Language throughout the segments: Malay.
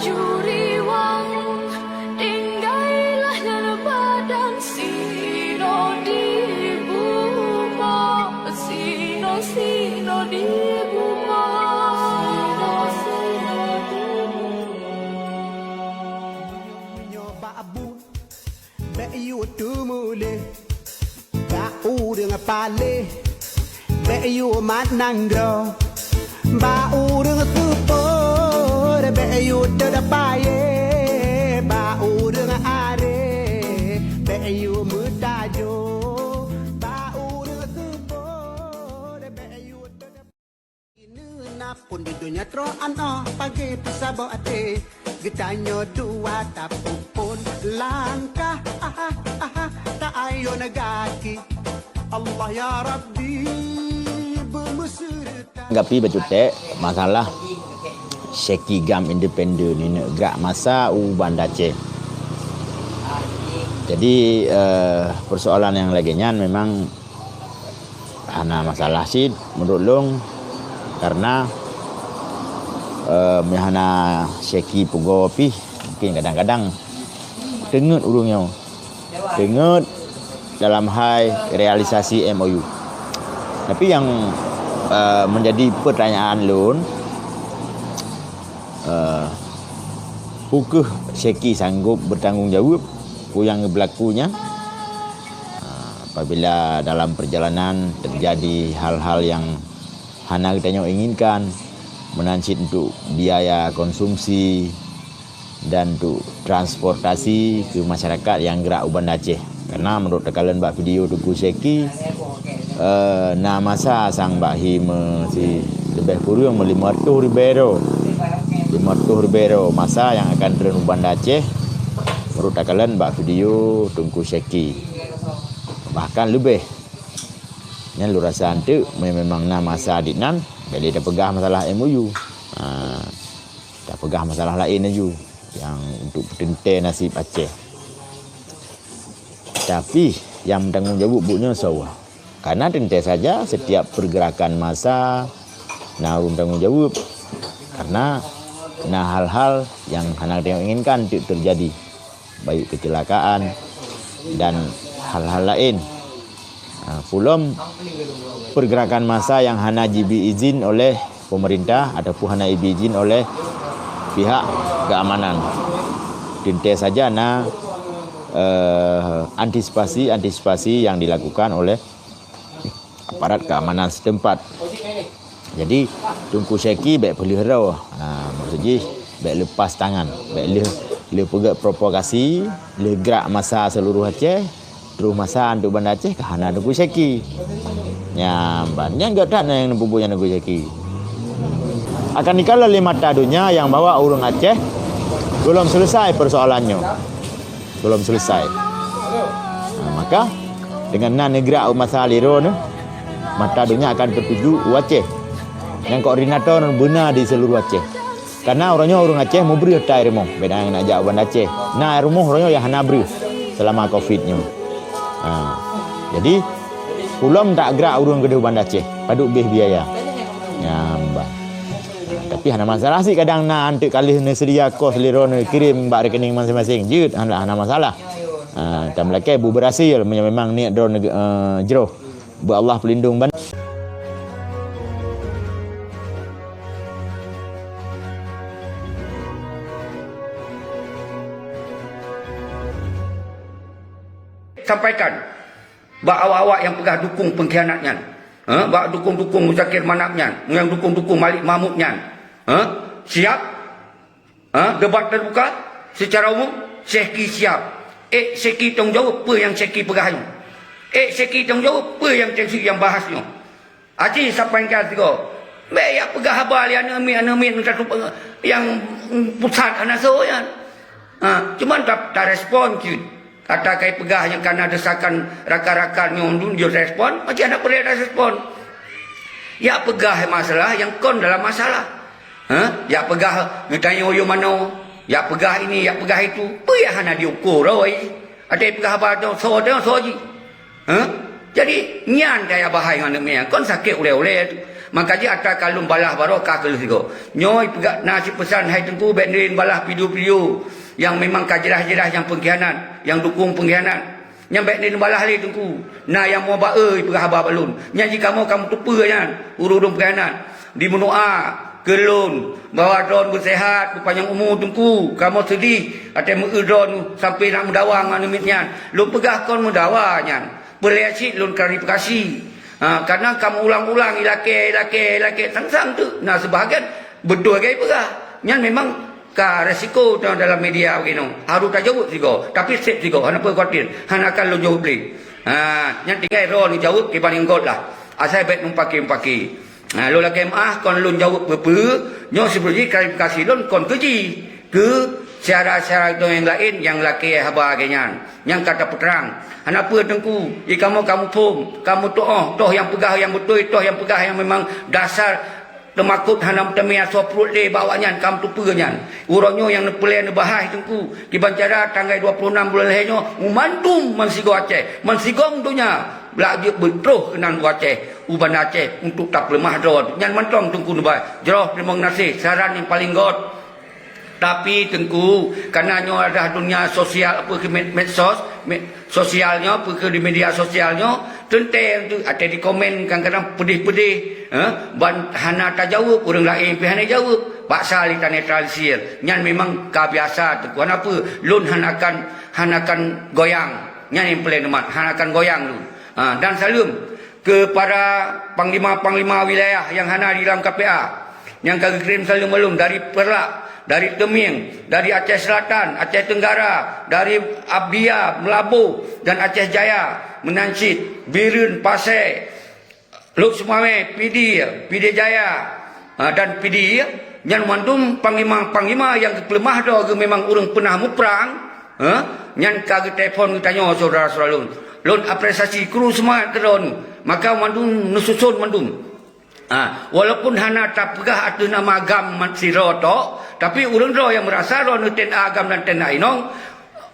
curi wang tinggallah dalam badan sino di bumi sino di bumi nyoba abu be yu tumule ba urang pale be yu manangro ba urang tupo be yu tadapaye ba urang are be yu mudajo ba urang tupo be yu tadapaye na pun di dunia tro ano pagi pisabo ate gitanyo dua tapupun langkah tak ayo nagaki Allah ya Rabbi bermusurta Anggapi becutek masalah Syeki Gam Independen ni gerak masa Banda Aceh. Jadi persoalan yang lainnya memang ana masalah sih menurut long karena mihana Syeki Pugopi mungkin kadang-kadang dengut urungnya dengut dalam hal realisasi MOU. Tapi yang menjadi pertanyaan lun hukah Syeki sanggup bertanggungjawab yang berlakunya apabila dalam perjalanan terjadi hal-hal yang hana kita inginkan, menancit untuk biaya konsumsi dan untuk transportasi ke masyarakat yang gerak Banda Aceh. Karena menurut kalian buat video Tugu Syeki na masa sang bahima si lebih kurang 500 ribu masa yang akan turun Banda Aceh menurut kalian buat video Tugu Syeki bahkan lebih yang lu rasa antu memang na masa adiknan bila dia pegah masalah MOU tak pegah masalah lain aja yang untuk tentang nasib Aceh. Tapi yang bertanggungjawab bukannya sawah. Karena tentu saja setiap pergerakan massa narung tanggungjawab karena hal-hal yang hendak inginkan terjadi, baik kecelakaan dan hal-hal lain. Belum pergerakan massa yang hanya dibi izin oleh pemerintah ataupun hanya dibi izin oleh pihak keamanan. Tentu saja antisipasi yang dilakukan oleh aparat keamanan setempat. Jadi Tunku Syeki baik pelihara maksudnya baik lepas tangan, baik le pegat provokasi, le gerak masa seluruh Aceh, terus masa untuk Banda Aceh ke hana Tunku Syeki. Ya, banyak enggak tak yang mempunyai Tunku Syeki. Akan dikala lima dunia yang bawa urung Aceh belum selesai persoalannya. Belum selesai. Maka dengan negara masa liro ni mata dunia akan tertuju Aceh. Yang koordinator benar di seluruh Aceh. Karena orangnya orang Aceh mau beri tai rumah. Beda yang nak ajak Banda Aceh. Nah rumah orangnya yang hana beri selama Covid-nya. Jadi pulang tak gerak orang ke Banda Aceh. Paduk beh biaya. Nyambang. Tapi hana masalah sih kadang nak antuk kali ni sedia kos liro ni kirim bak rekening masing-masing. Jut hana masalah. Tak melakai bu berhasil memang niat drone jero. Bu Allah pelindung Banda. Sampaikan bak awak-awak yang pegah dukung pengkhianatnya, bak dukung-dukung Muzakir Manapnya, yang dukung-dukung Malik Mahmudnya, siap debat terbuka secara umum. Syeki siap. Syeki tanggungjawab apa yang Syeki pegahnya, Syeki tanggungjawab apa yang Syeki yang bahasnya. Aceh sampaikan tiga baik yang pegah habal yang amin yang pusat anak soyan. Cuman tak respon cut. Kata kai pegah yang karena desakan rakan-rakan nyondun dia respon, macam nak boleh respon. Ya pegah masalah yang kon dalam masalah. Ya pegah mitanya oyo mano, ya pegah ini, ya pegah itu. Apa ya hana diukur oi. Ada pegah apa tu so ji. Jadi nyan daya bahaya ngana me kon sakit oleh-oleh. Maka ji atas kalung balah barokah ke sigo. Nyoi pegak nasi pesan hai tengku bek nerin balah video-video yang memang kajerah-jerah yang pengkhianat, yang dukung pengkhianat. Yang baik nerin balah li tengku. Nah yang mau bae pegah habar balun. Yang jika kamu tupa kan urung pengkhianat. Di menua kelun bawa drone bersehat berpanjang umur tengku. Kamu sedih atau drone sampai nak mendawang anumitnya. Lu pegah kon mendawanya. Boleh asyik lun klarifikasi. Karena kamu ulang-ulang ilake sang-sang tu. Nah sebahagian betul gaya pegah. Yang memang ka resiko dalam media begini. Harus tak jawab juga. Tapi safe juga. Kenapa khawatir? Hana akan lu jawab beli. Yang tinggal roh ni jawab kibang kot lah. Asal baik numpaki. Lu lagi kon lu jawab berapa. Nyo sebelum klarifikasi lun kon keji. Ke syarah-syarah itu yang lain yang laki habar kenyan. Yang kata peterang. Kenapa tengku? Kamu pun, kamu toh yang pegah yang betul, toh yang pegah yang memang dasar temakut hanam temia soprut le bawanya kamu tupanya. Uronyo yang nepelian bahai tengku. Kibancara tanggal 26 bulan lehenyo umantum mansigo Aceh. Mansigong dunya belanja betroh kenan Aceh, uban Aceh untuk tak lemah drone. Nyan mantong tengku nubai. Jeroh terima kasih saran yang paling god. Tapi tengku karena nyo ada dunia sosial apa ke medsos sosialnya apa ke di media sosialnya tentang tu ada di komen kadang-kadang pedih-pedih ban hana tak jawab orang lain pihak jawab paksa kita netralisir nyan memang kebiasa tengku kenapa lun hanakan goyang nyan yang paling demat hanakan goyang lu dan salam kepada panglima-panglima wilayah yang hana di dalam KPA yang kami kirim salam malum dari Perak, dari Teming, dari Aceh Selatan, Aceh Tenggara, dari Abia, Melabu dan Aceh Jaya, Menansit, Birun, Pasir, Luk Sumawai, PD Jaya dan PD yang mandum panglima yang kelemah dah memang orang pernah muprang yang kagak telefon tanya saudara-saudara lun apresiasi kru semua terun maka mandum nususun mandum. Walaupun hana tak pegah ada nama agam siro to, tapi urang ro yang merasa ro ten agam dan ten inong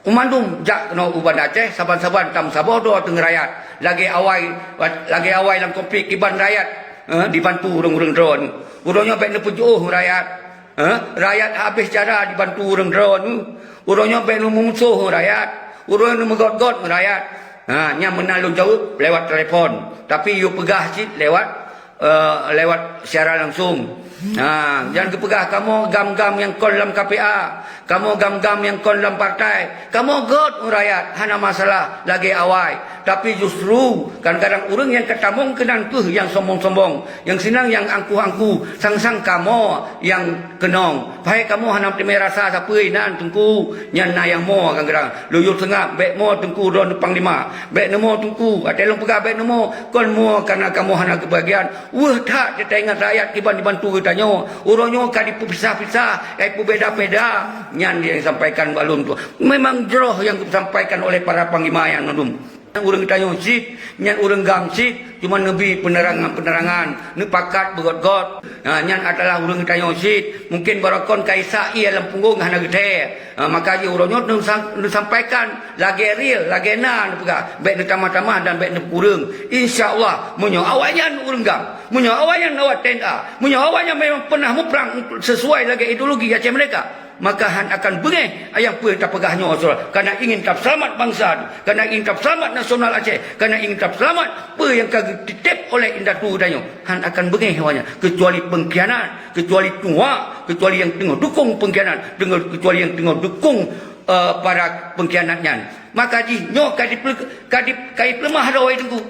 umandum jak no uban Aceh saban-saban tam sabo do teng rakyat lagi awai lang konflik iban rakyat dibantu urang-urang ro urangnya baik nepujuh rakyat rakyat habis cara dibantu urang ro urangnya baik mumusuh rakyat urang megot-got rakyat nya menalung jawab lewat telefon tapi you pegah cit lewat secara langsung. Jangan kepegah kamu gam-gam yang kon dalam KPA, kamu gam-gam yang kon dalam partai, kamu god rakyat hana masalah lagi awai. Tapi justru kadang-kadang orang yang ketamong kenan ke yang sombong-sombong, yang senang yang angku-angku, sang-sang kamu yang kenong. Baik kamu hana temui rasa siapa nan tengku nyana yang mo kadang-kadang luyur tengah baik mo tengku don panglima, baik nemo tengku, ada long pegah baik nemo kon mo karena kamu hana kebahagiaan. Tak kita ingat rakyat kiban dibantu tanya orangnya kan dipisah-pisah beda-beda nyan dia yang sampaikan balun tu memang jeroh yang disampaikan oleh para panglima yang nudum urang tanya sit nyan urang gam sit cuma nebi penerangan nepakat begot-got nyan adalah urang tanya sit mungkin barakon kaisa ia dalam punggung hana gede maka dia urangnya disampaikan lagi real lagi nan baik tamah-tamah dan baik urang insyaallah munyo awaknya urang gam munyo awaknya awak tenda munyo awaknya memang pernah muprang sesuai lagi ideologi Aceh mereka maka han akan bengeh ayang pun tak pegahnya karena ingin tak selamat bangsa karena ingin tak selamat nasional Aceh karena ingin tak selamat apa yang ditip oleh indatu danyo han akan bengeh hawanya kecuali pengkhianat kecuali tua kecuali yang tengah dukung pengkhianat kecuali yang tengah dukung para pengkhianatnya maka ji nyo kai lemah dawai tengku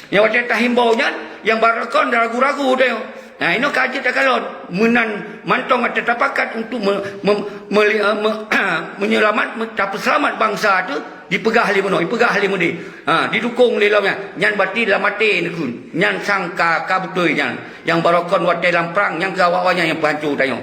yang wajah tahimbaunya yang barakon ragu-ragu danyo. Nah, ini kaji tak kalon menan mantong atau tapakat untuk menyelamat tak selamat bangsa tu dipegah limu dipegah limu di didukung lilamnya nyan bati dalam mati nekun nyan sangka kabetul yang barokon watai lamprang yang gawawanya yang pancur tanyo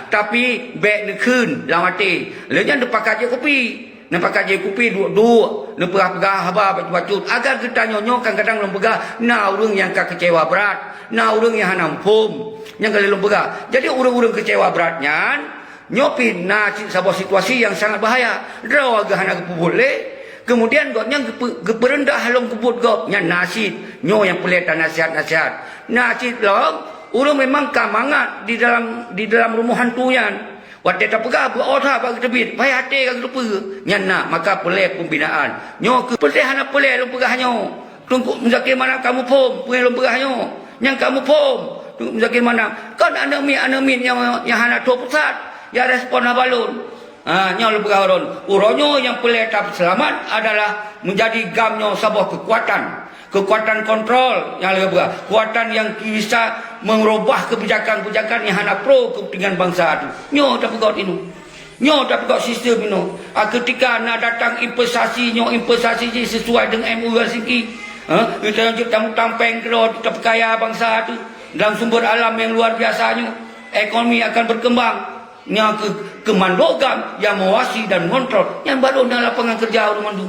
tapi baik nekun dalam mati lenyan depakat je kopi nampak kaji kopi dua pegah haba bacut agar kita nyonyo kadang-kadang lempegah na urang yang kecewa berat na urang yang hanam pom yang kali lempegah jadi urang-urang kecewa beratnya nyopin na sebuah situasi yang sangat bahaya draw agak hana boleh Kemudian goknya geperendah halong kebut gok nya nasid nyo yang pelita nasihat-nasihat. Nasid long urang memang kamangat di dalam rumah hantuyan. Waktu tak pegah berorah bagi tebit, payah hati kagak lupa. Nyana maka pelai pembinaan. Nyo ke pelai hana pelai long pegah nyo. Tunggu menzakir mana kamu pom, pelai long pegah nyo. Yang kamu pom, tunggu menzakir mana. Kan anemin yang hana tua pusat, ya respon balun. Nyo long pegah uron. Uronyo yang pelai tak selamat adalah menjadi gamnyo sebuah kekuatan kontrol yang lebih besar, kekuatan yang bisa merubah kebijakan-kebijakan yang hana pro kepentingan bangsa itu. Nyo tak pegot ini, nyo tak pegot sistem ini. Ketika nak datang investasi sesuai dengan MOU Helsinki, kita yang tampeng kerja kita perkaya bangsa itu dalam sumber alam yang luar biasanya, ekonomi akan berkembang. Nyo kemandogam yang mengawasi dan kontrol yang baru dalam lapangan kerja orang itu.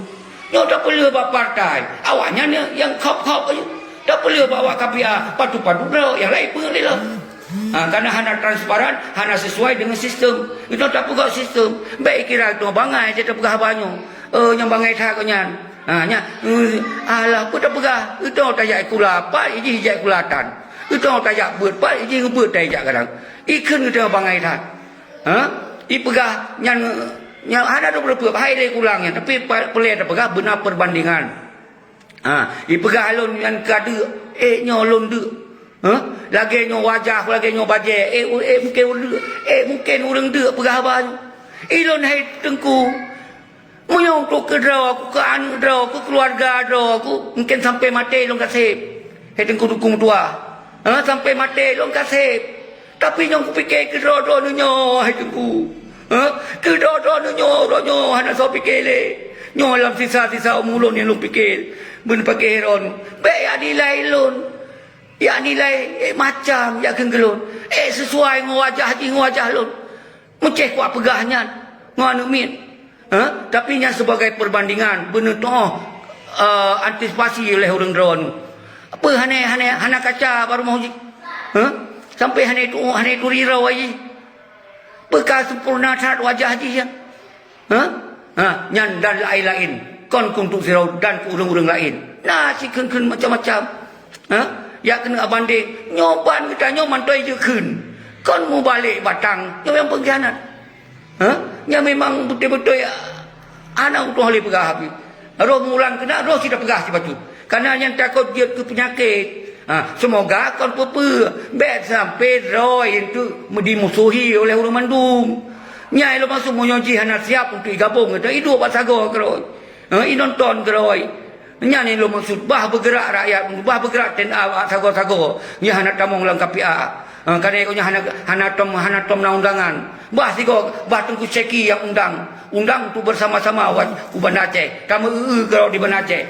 Nyo tak perlu bawa partai. Awaknya ni yang kop-kop aja. Tak perlu bawa KPA. Padu-padu dah. Yang lain pun ni lah. Kerana hana transparan, hana sesuai dengan sistem. Itu tak perlu sistem. Baik kira itu bangai je tak perlu banyak. Yang bangai tak kenyan. Alah pun tak perlu. Itu tak jaya kula apa. Iji hijai kulatan. Itu tak jaya buat apa. Iji ngebuat tak jaya kadang. Ikan itu bangai tak. Ipegah yang ada 20 hai dia kurangnya tapi pelai tak pegah benar perbandingan. Ipegah alun yang kada nyo lon de. Lagi nyo wajah lagi nyo baje mungkin urang de pegah ba. Ilon hai tengku. Munyong tu ke draw aku ke anu draw aku keluarga draw aku mungkin sampai mati long kasih. Hai tengku dukung tua. Sampai mati long kasih. Tapi nyong kupikir ke draw nyo hai tengku. Kedua-dua nyo hana so pikir le. Nyo dalam sisa-sisa umulun yang lu pikir. Ben pakai heron. Baik ya nilai lun. Ya nilai macam ya kenggelun. Sesuai dengan wajah lun. Menceh kuat pegahnya. Nganu min. Tapi nya sebagai perbandingan benar tu antisipasi oleh orang drone. Apa hana kaca baru mau sampai hana itu rirau aja. Bekas sempurna saat wajah haji ya. Nyan dan lain-lain. Kon kuntuk sirau dan urang-urang lain. Nah si kun macam-macam. Ya kena banding. Nyoban kita nyoman toy je kun. Kon mu balik batang. Nyo yang pengkhianat. Nya memang betul-betul anak untuk hali pegah habis. Roh mulang kena roh tidak pegah si batu. Karena yang takut dia ke penyakit. Semoga kon pepe bet sampai roy itu dimusuhi oleh orang mandum. Nyai lo masuk monyoji hana siap untuk gabung kita hidup pasago keroi. Inonton keroi. Nyai lo maksud bah bergerak rakyat, bah bergerak TNA sago-sago. Nya hana tamong lang KPA. Karena ikonya hana tom na undangan. Bah sigo bah tunggu seki yang undang tu bersama-sama uban Aceh. Kamu kalau di Aceh.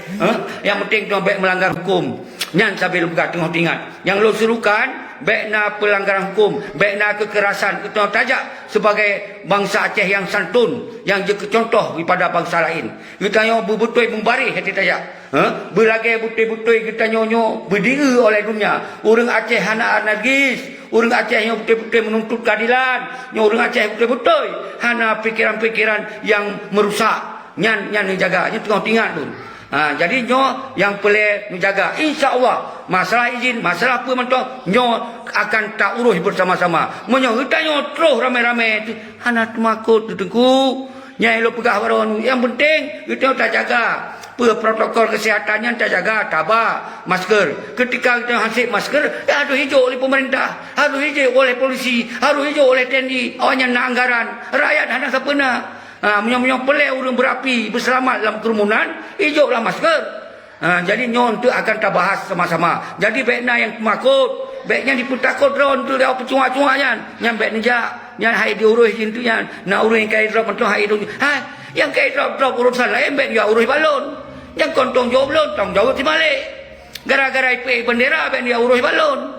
Yang penting tu baik melanggar hukum. Nyan sambil buka tengok tinggal. Yang lo serukan baikna pelanggaran hukum, baikna kekerasan kita tajak sebagai bangsa Aceh yang santun, yang je contoh daripada bangsa lain. Kita nyo betul membari hati tajak. Berlagai betul-betul kita nyo berdiri oleh dunia. Orang Aceh hana anarkis, orang Aceh yang betul-betul menuntut keadilan, orang Aceh betul-betul hana pikiran-pikiran yang merusak. Nyan jaga, nyan tengok tinggal tu. Jadi nyo yang boleh menjaga, insya-Allah masalah izin, masalah apa mentok nyo akan tak urus bersama-sama. Menyo kita nyo terus ramai-ramai tu hana makut tengku. Nyai lo pegah baron. Yang penting kita tak jaga protokol kesehatannya, tak jaga tabak masker. Ketika kita hasil masker harus hijau oleh pemerintah, harus hijau oleh polisi, harus hijau oleh TNI. Awaknya nak anggaran, rakyat hana sapena. Menyong-menyong pelai orang berapi berselamat dalam kerumunan, hijaulah masker. Jadi nyon tu akan kita bahas sama-sama. Jadi baiknya yang makut, baiknya diputakut drone tu dia percuma-cumanya. Yang baik nejak, yang hai diurus itu yang nak urus yang kai drop itu hai itu. Yang kai drop urusan lain baik dia urus balon. Yang kontong jawab balon, tanggung jawab di balik. Gara-gara IP bendera baik dia urus balon.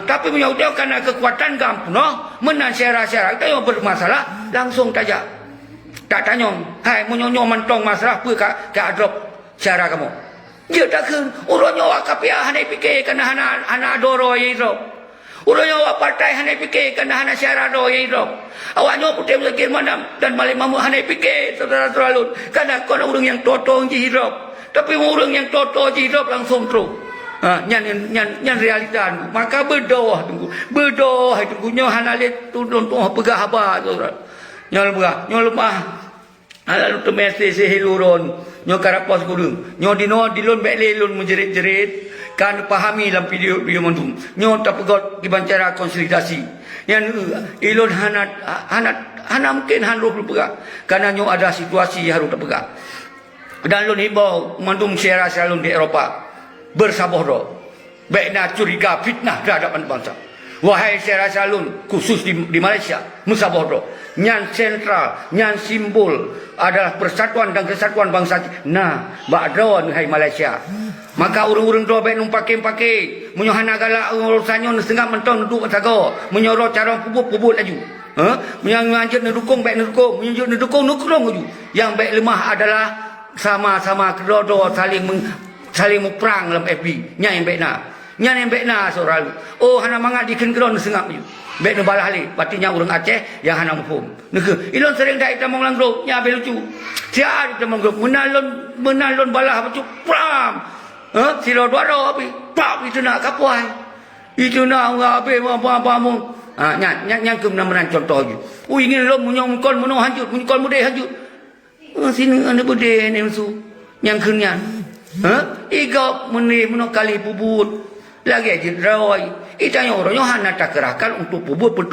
Tapi menyautai karena kekuatan kampung, menang syarah-syarah kita yang bermasalah langsung tajak. Tak tanya, hai menyonyo mentong masalah apa ke drop syarah kamu. Dia tak ke urunyo KPA hana fikir kena hana adoro itu. Urangnya awak partai hanai fikir kena hana syarah do yang hidup. Awaknya putih Zakir Manam dan Malik Mahmud hanai fikir saudara-saudara lun. Karena kau orang yang totong je hidup. Tapi orang yang totong je hidup langsung terus. Nyan realita maka berdoa tunggu. Berdoa tunggu nyo hanalit tudun tu pegah haba saudara. Nyo lemah. Lalu tu mesti sehiluron. Nyo karapos gudung. Nyo dilon bek lelun menjerit-jerit. Kan pahami dalam video mandum. Nyo tak pegot dibancara konsolidasi. Yang ilun hanat mungkin han roh pegak. Karena nyo ada situasi harus tak pegak. Dan lun himbau mandum syarah salun di Eropah. Bersabar doh. Baik nak curiga fitnah terhadap bangsa. Wahai syarah salun khusus di Malaysia. Bersabar doh. Nyan sentral, nyan simbol adalah persatuan dan kesatuan bangsa. Nah, bakdawan hai Malaysia. Maka urung-urung doa baik numpake-pake. Menyohana galak urusannya setengah mentong duduk saga. Menyorot cara pubut laju. Menyanjut nedukung baik nedukung. Menyanjut nedukung laju. Yang baik lemah adalah sama-sama kedua-dua saling perang dalam FB. Nya yang baik nak. Nya yang baik nak seorang. Oh hana mangat diken kedon sengap ju. Baik nu balah halik. Patinya urang Aceh yang hana mufum. Nege. Ilon sering dak kita mong langgro. Nya be lucu. Sia kita mong menalon balah apa tu pram. Silo dua api. Pap itu nak kapuai. Itu nak ngabe apa-apa mu. Nyang kem menan contoh je. Ingin lo munyong kon muno hanjut, munyong mude hanjut. Sini anda bude ni musuh. Nyang kenyan. Igap muno kali pubut. Lagi aja rawai. Itanya orangnya hana tak kerahkan untuk bubur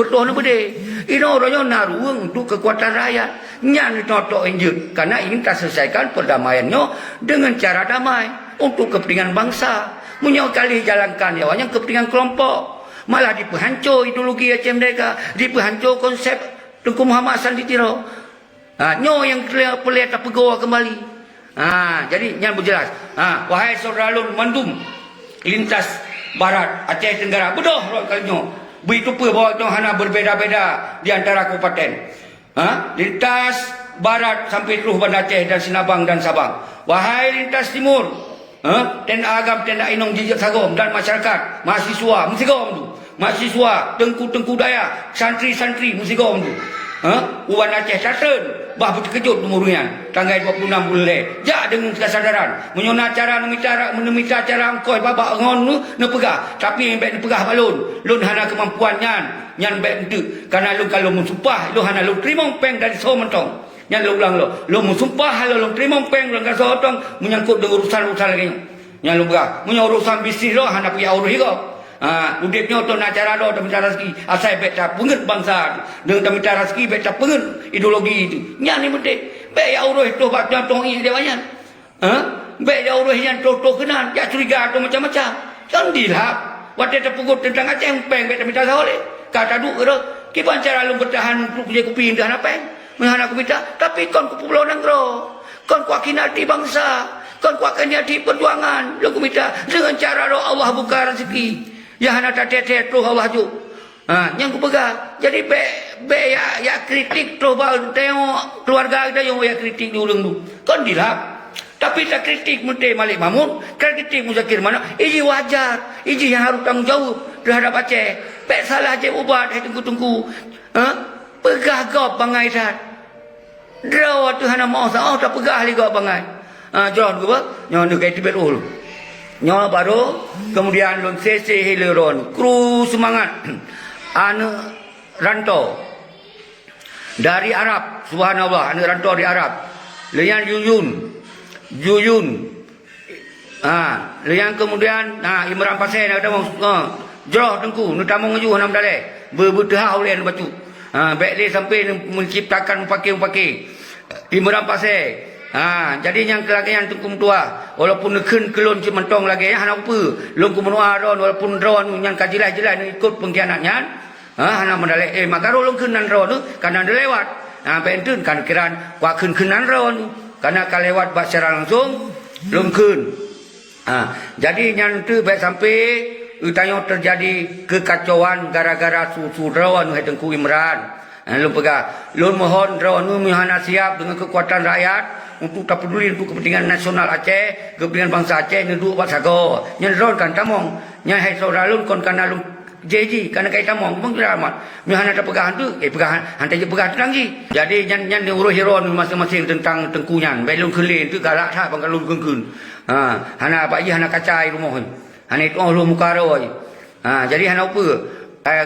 doh na bude. Ino orangnya naruang untuk kekuatan rakyat. Nyan toto injek karena ingin tak selesaikan perdamaiannya dengan cara damai untuk kepentingan bangsa. Munyo kali jalankan ya wanya kepentingan kelompok. Malah dipehancur ideologi Aceh mereka, dipehancur konsep Tunku Muhammad Hassan ditiro. Nyo yang pelik tak pegawa kembali. Jadi nyan berjelas. Wahai saudara lun mandum lintas barat Aceh Tenggara bedoh roh kalinyo begitu pun bawa nyo hana berbeza-beza di antara kabupaten lintas barat sampai terus Banda Aceh dan Sinabang dan Sabang. Wahai lintas timur tenda agam tenda inong jijak sagom dan masyarakat mahasiswa mesti gom tu mahasiswa tengku daya santri-santri mesti gom tu Uwan Aceh Saturn bah berkejut umurnya tanggal 26 bulan ja dengan kesadaran menyona cara menemita cara angkoi babak ngon nu pegah tapi yang baik pegah balun lun hana kemampuan nyan baik entu karena lun kalau mensumpah lu hana lu terima peng dari so mentong nyan lu ulang lu mensumpah lu terima peng lu dari so mentong menyangkut dengan urusan lagi nyan lu pegah urusan bisnis lo hana pergi urus hidup udipnya tu nak cara do minta rezeki asal beta pengen bangsa dengan minta rezeki beta pengen ideologi itu nya ni mesti be ya urus tu bak tong ini dia banyak be ya urus yang tu kenan ya curiga tu macam-macam kan dilap waktu ta pugut tentang Aceh peng beta minta sahole kata du ke kipan cara lu bertahan untuk punya kuping dah apa menghana aku minta tapi kon ku pulau nangro kon ku akinati bangsa kon ku akinati perjuangan lu ku minta dengan cara do Allah buka rezeki ya hana tete tu Allah ju. Yang ku pegang. Jadi be ya kritik tu bau tengok keluarga kita yang ya kritik di ulung tu. Kon dilap. Tapi tak kritik mesti Malik Mahmud, kritik Zakir Manam, ini wajar. Ini yang harus tanggung jawab terhadap Aceh. Pek salah je ubat tunggu. Pegah gop bangai tat. Draw tu hana mau tak pegah li gop bangai. John gua nyo nu kai tibet ul. Nyo baru kemudian lun sese hileron kru semangat anu rantau dari Arab subhanallah anu rantau di Arab lian Yuyun lian kemudian Imran Pasai nak tamong jroh tengku nu tamong aju hanam dale berbutah oleh batu baik dia sampai menciptakan pakai Imran Pasai jadi yang kelagian tungkum tua walaupun neken kelon cimentong lagi hana apa lung kumenua ron walaupun ron yang kajilah-jilah ikut pengkhianatnya hana mendale maka lung kenan ron karena dia lewat pentun kan kiran wa kenan ron karena kalewat secara langsung lung ken jadi yang tu baik sampai utanya terjadi kekacauan gara-gara susu ron hai Tengku Imran lung pegah lung mohon ron hana siap dengan kekuatan rakyat untuk tak peduli untuk kepentingan nasional Aceh, kepentingan bangsa Aceh, ni duk buat sago. Nyan ron kan tamong, nyan hai saudara lun kon kana lun jeji kana kai tamong bang keramat mi hana ta pegahan tu pegahan hantai je pegah terang ji jadi nyan urus hero masing-masing tentang tengkunyan belum kelin tu galak tha bang kalun keun hana pak ji hana kacai rumah hana itu lu muka ro jadi hana apa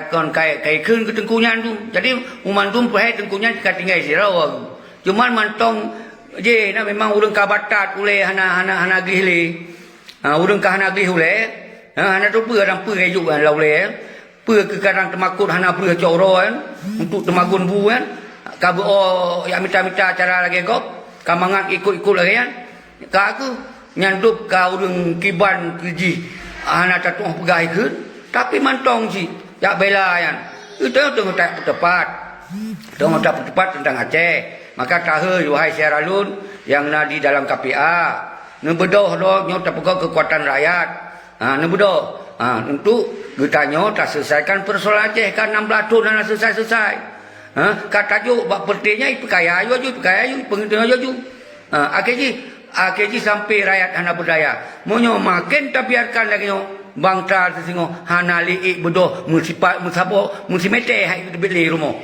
kon kai keun ke tengkunyan tu jadi uman tu perhe tengkunyan ka tinggal sirau cuman mantong je na memang urang ka batat ule hana gihli urang ka hana gih ule hana tu peur orang peur ajuk kan laule peur ke kadang temakut hana peur coro kan untuk temagun bu kan ka ya mita-mita cara lagi gop kamangan ikut-ikut lagi kan ka aku nyandup ka urang kiban keji hana tatuh pegah ikut tapi mantong si jak bela kan itu tak tepat tentang Aceh maka tahu wahai Syaralun yang di dalam KPA nebedoh do nyo tak pegang kekuatan rakyat nebedoh untuk getanyo tak selesaikan persoalan Aceh kan 16 tahun dah selesai kata tajuk bak pertinya perkaya ayu pengentu ayu akhirnya sampai rakyat hana berdaya monyo makin tak biarkan lagi nyo bangsa sesingo hana liik bedoh musimete hai beli rumah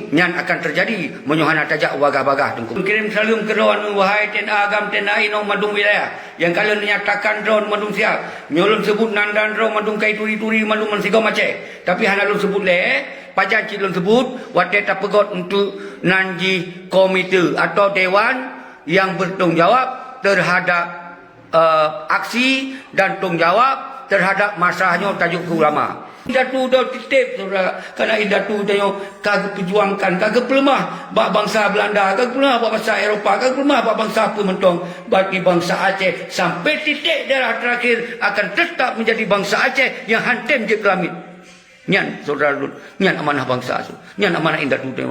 nyan akan terjadi menyohana tajak wagah-wagah tengku kirim salam ke drone wahai tena agam tena ino madung wilayah yang kalian menyatakan drone madung siap nyolon sebut nandan drone madung kai turi-turi madung mensigau Aceh tapi hana lun sebut le pajan cilun sebut wate tapegot untuk nanji komite atau dewan yang bertanggungjawab terhadap aksi dan tanggungjawab terhadap masalahnya tajuk ulama. Indatu dah titip saudara kerana indatu dia kagak perjuangkan kagak pelemah bak bangsa Belanda kagak pelemah bak bangsa Eropah kagak pelemah bak bangsa apa mentong bagi bangsa Aceh sampai titik darah terakhir akan tetap menjadi bangsa Aceh yang hantem je ke langit. Nyan saudara nyan amanah bangsa tu nyan amanah indatu dia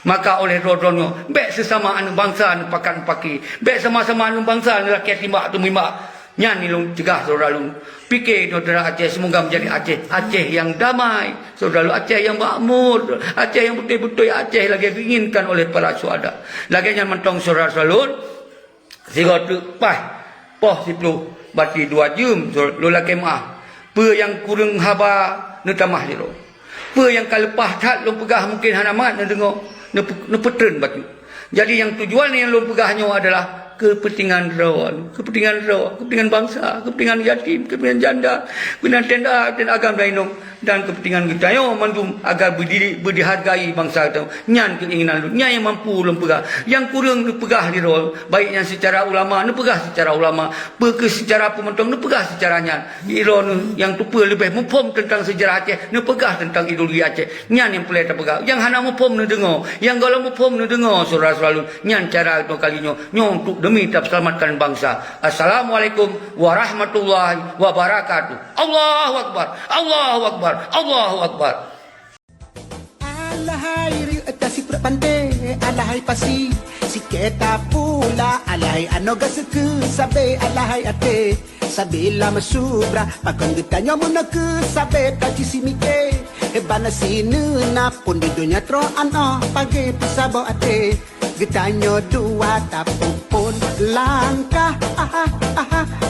maka oleh rodonyo bek sesama anu bangsa anu pakan paki bek sama-sama anu bangsa anu rakyat timbak tu mimak nyan ni lung cegah saudara lung fikir saudara Aceh semoga menjadi Aceh yang damai saudara Aceh yang makmur Aceh yang betul-betul Aceh lagi diinginkan oleh para syuhada lagi nyan mentong saudara salun sigo tu poh situ bati 2 jam lu lagi maaf pe yang kurang haba nu tamah liro pe yang kalepah tak lu pegah mungkin hana mat nu dengar nu petren batu jadi yang tujuan yang lu pegahnya adalah kepentingan rawan, kepentingan bangsa, kepentingan yatim, kepentingan janda, kepentingan tenda dan agama lainong dan kepentingan kita yo mandum agar berdiri dihargai bangsa itu. Nyan keinginan lu, nyan yang mampu lu pegah, yang kurang lu pegah di rol, baiknya secara ulama, lu pegah secara ulama, pegah secara pementong, lu pegah secara nyan. Iron yang tu lebih mempom tentang sejarah Aceh, lu pegah tentang ideologi Aceh. Nyan yang pelai pegah, yang hana mempom lu dengar, yang kalau mempom lu dengar saudara selalu nyan cara itu kalinya nyong tu demi tak selamatkan bangsa. Assalamualaikum warahmatullahi wabarakatuh. Allahu akbar. Allahu akbar. Allahu akbar. Alahai riutasi perpante, alahai pasi, si keta pula, alahai anoga suku, sabe alahai ate, sabe lama subra, pakon getanya munaku, sabe kaci simike, ebana sinu na pun di dunia tro ano, pagi pisabo ate, getanya 2 tapung pun langkah,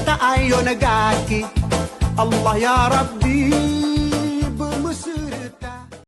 tak ayo negaki, Allah ya Rabbi.